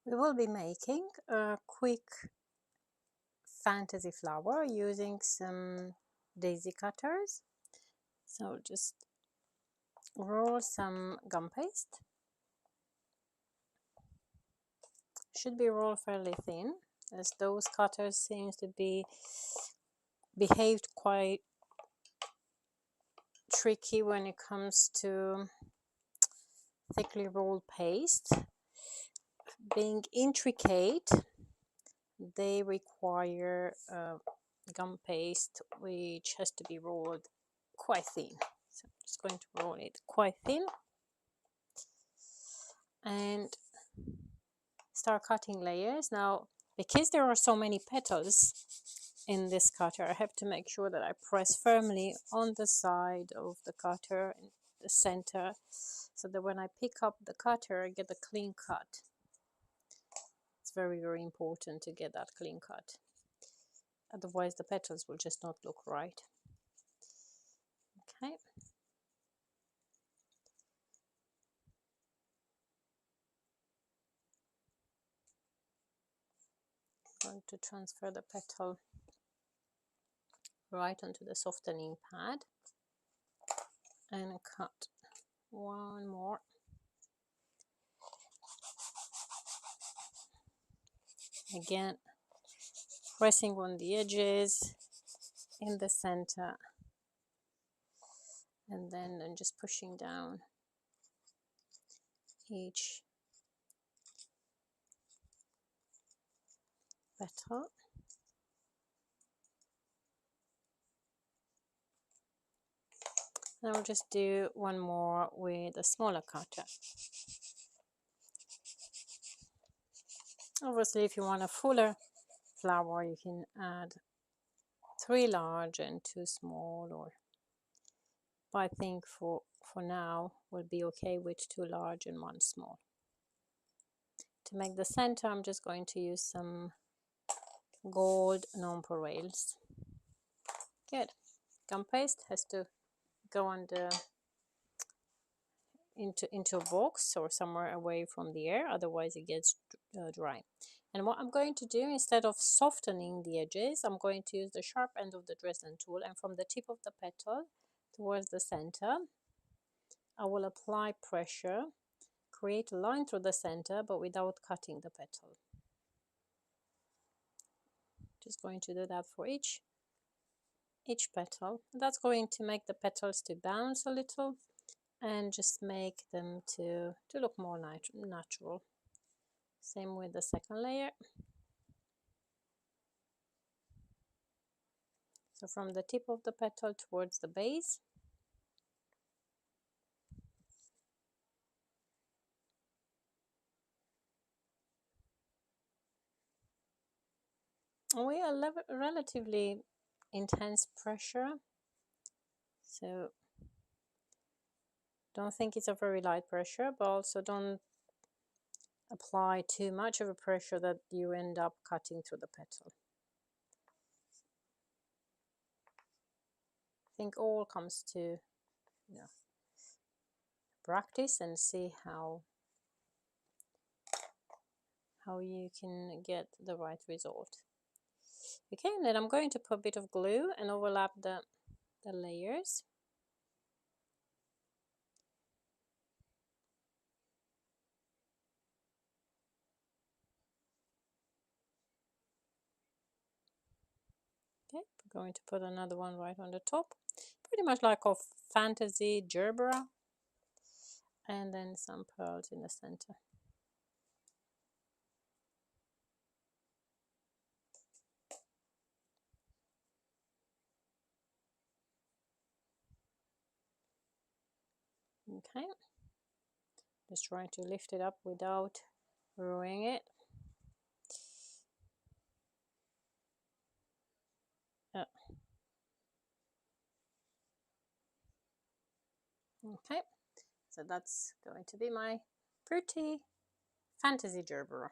We will be making a quick fantasy flower using some daisy cutters. So just roll some gum paste. Should be rolled fairly thin, as those cutters seems to be behaved quite tricky when it comes to thickly rolled paste. Being intricate, they require gum paste which has to be rolled quite thin. So I'm just going to roll it quite thin and start cutting layers. Now, because there are so many petals in this cutter, I have to make sure that I press firmly on the side of the cutter in the center, so that when I pick up the cutter I get a clean cut. It's very, very important to get that clean cut, otherwise the petals will just not look right. Okay. Going to transfer the petal right onto the softening pad and cut one more. Again, pressing on the edges in the center, and then just pushing down each petal. And I'll just do one more with a smaller cutter. Obviously, if you want a fuller flower, you can add 3 large and 2 small, or but I think for now we'll be okay with 2 large and 1 small. To make the center, I'm just going to use some gold nonpareils. Good. Gum paste has to go under into a box or somewhere away from the air, otherwise it gets dry. And what I'm going to do, instead of softening the edges, I'm going to use the sharp end of the Dresden tool, and from the tip of the petal towards the center I will apply pressure, create a line through the center but without cutting the petal. Just going to do that for each petal. That's going to make the petals to bounce a little and just make them to look more natural. Same with the second layer. So from the tip of the petal towards the base. We are relatively intense pressure, so don't think it's a very light pressure, but also don't apply too much of a pressure that you end up cutting through the petal. I think all comes to practice and see how you can get the right result. Okay, and then I'm going to put a bit of glue and overlap the layers. Okay, we're going to put another one right on the top, pretty much like of Fantasy Gerbera, and then some pearls in the center. Okay, just try to lift it up without ruining it. Okay, so that's going to be my pretty Fantasy Gerbera.